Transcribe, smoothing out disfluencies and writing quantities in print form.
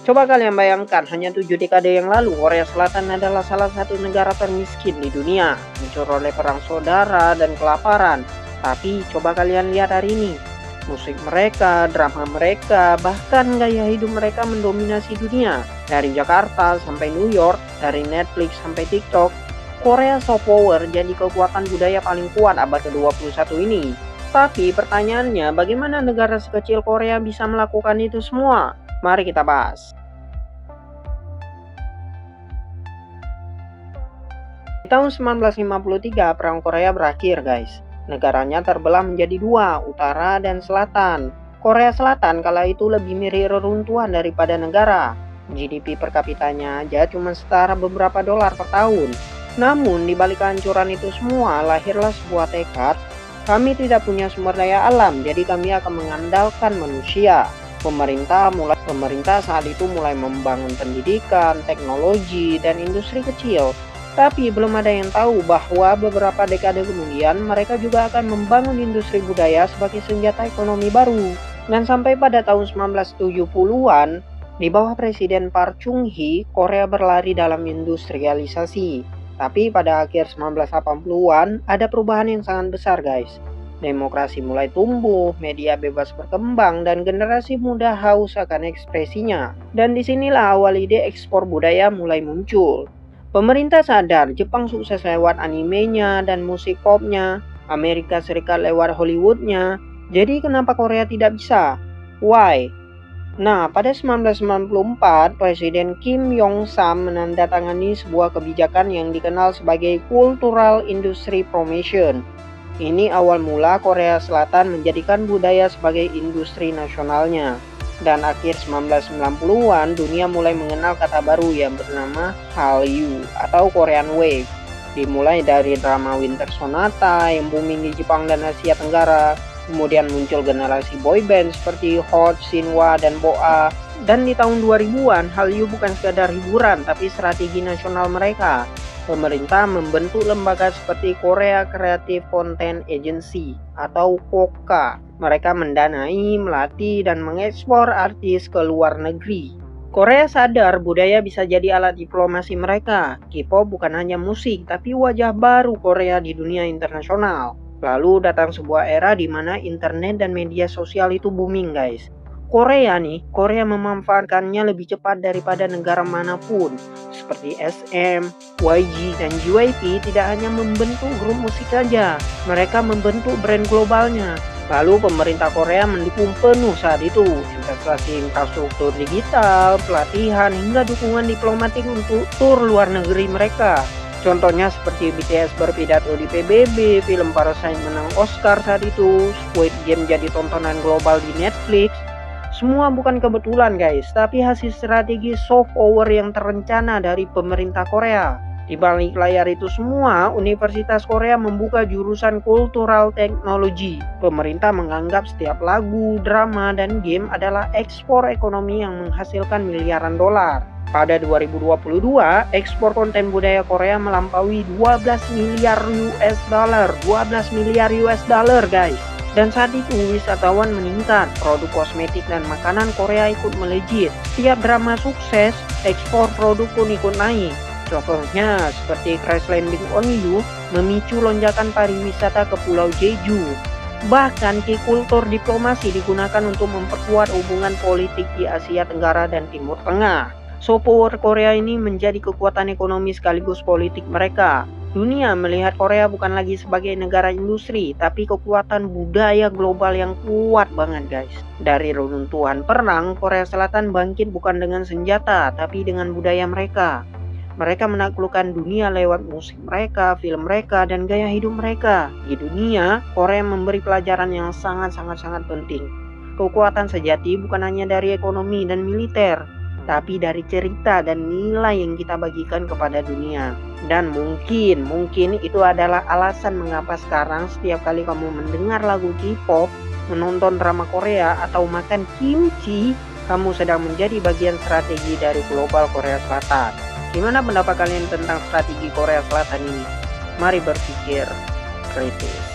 Coba kalian bayangkan, hanya 7 dekade yang lalu, Korea Selatan adalah salah satu negara termiskin di dunia, hancur oleh perang saudara dan kelaparan. Tapi coba kalian lihat hari ini, musik mereka, drama mereka, bahkan gaya hidup mereka mendominasi dunia. Dari Jakarta sampai New York, dari Netflix sampai TikTok, Korea soft power jadi kekuatan budaya paling kuat abad ke-21 ini. Tapi pertanyaannya, bagaimana negara sekecil Korea bisa melakukan itu semua? Mari kita bahas. Di tahun 1953, Perang Korea berakhir, guys. Negaranya terbelah menjadi dua, utara dan selatan. Korea Selatan kala itu lebih mirip reruntuhan daripada negara. GDP per kapitanya aja cuma setara beberapa dolar per tahun. Namun, di balik kehancuran itu semua, lahirlah sebuah tekad. Kami tidak punya sumber daya alam, jadi kami akan mengandalkan manusia. Pemerintah saat itu mulai membangun pendidikan, teknologi, dan industri kecil. Tapi belum ada yang tahu bahwa beberapa dekade kemudian mereka juga akan membangun industri budaya sebagai senjata ekonomi baru. Dan sampai pada tahun 1970-an, di bawah Presiden Park Chung-hee, Korea berlari dalam industrialisasi. Tapi pada akhir 1980-an ada perubahan yang sangat besar, guys. Demokrasi mulai tumbuh, media bebas berkembang, dan generasi muda haus akan ekspresinya. Dan disinilah awal ide ekspor budaya mulai muncul. Pemerintah sadar Jepang sukses lewat animenya dan musik popnya, Amerika Serikat lewat Hollywoodnya. Jadi kenapa Korea tidak bisa? Why? Nah, pada 1994, Presiden Kim Yong-sam menandatangani sebuah kebijakan yang dikenal sebagai Cultural Industry Promotion. Ini awal mula Korea Selatan menjadikan budaya sebagai industri nasionalnya. Dan akhir 1990-an, dunia mulai mengenal kata baru yang bernama Hallyu atau Korean Wave. Dimulai dari drama Winter Sonata yang booming di Jepang dan Asia Tenggara. Kemudian muncul generasi boyband seperti Hot, Shinhwa, dan Boa. Dan di tahun 2000-an, Hallyu bukan sekadar hiburan tapi strategi nasional mereka. Pemerintah membentuk lembaga seperti Korea Creative Content Agency atau KOCA. Mereka mendanai, melatih, dan mengekspor artis ke luar negeri. Korea sadar budaya bisa jadi alat diplomasi mereka. K-pop bukan hanya musik, tapi wajah baru Korea di dunia internasional. Lalu datang sebuah era di mana internet dan media sosial itu booming, guys. Korea memanfaatkannya lebih cepat daripada negara manapun. Seperti SM, YG, dan JYP tidak hanya membentuk grup musik saja, mereka membentuk brand globalnya. Lalu pemerintah Korea mendukung penuh saat itu, investasi infrastruktur digital, pelatihan, hingga dukungan diplomatik untuk tur luar negeri mereka. Contohnya seperti BTS berpidato di PBB, film Parasite menang Oscar saat itu, Squid Game jadi tontonan global di Netflix. Semua bukan kebetulan, guys, tapi hasil strategi soft power yang terencana dari pemerintah Korea. Di balik layar itu semua, Universitas Korea membuka jurusan Cultural Technology. Pemerintah menganggap setiap lagu, drama, dan game adalah ekspor ekonomi yang menghasilkan miliaran dolar. Pada 2022, ekspor konten budaya Korea melampaui 12 miliar US dollar. 12 miliar US dollar, guys. Dan saat itu wisatawan meningkat, produk kosmetik dan makanan Korea ikut melejit. Setiap drama sukses, ekspor produk pun ikut naik. Contohnya seperti Crash Landing on You memicu lonjakan pariwisata ke Pulau Jeju. Bahkan kultur diplomasi digunakan untuk memperkuat hubungan politik di Asia Tenggara dan Timur Tengah. Soft power Korea ini menjadi kekuatan ekonomi sekaligus politik mereka. Dunia melihat Korea bukan lagi sebagai negara industri, tapi kekuatan budaya global yang kuat banget, guys. Dari reruntuhan perang, Korea Selatan bangkit bukan dengan senjata, tapi dengan budaya mereka. Mereka menaklukkan dunia lewat musik mereka, film mereka, dan gaya hidup mereka. Di dunia, Korea memberi pelajaran yang sangat penting. Kekuatan sejati bukan hanya dari ekonomi dan militer, tapi dari cerita dan nilai yang kita bagikan kepada dunia. Dan mungkin itu adalah alasan mengapa sekarang setiap kali kamu mendengar lagu K-pop, menonton drama Korea, atau makan kimchi, kamu sedang menjadi bagian strategi dari global Korea Selatan. Gimana pendapat kalian tentang strategi Korea Selatan ini? Mari berpikir kritis.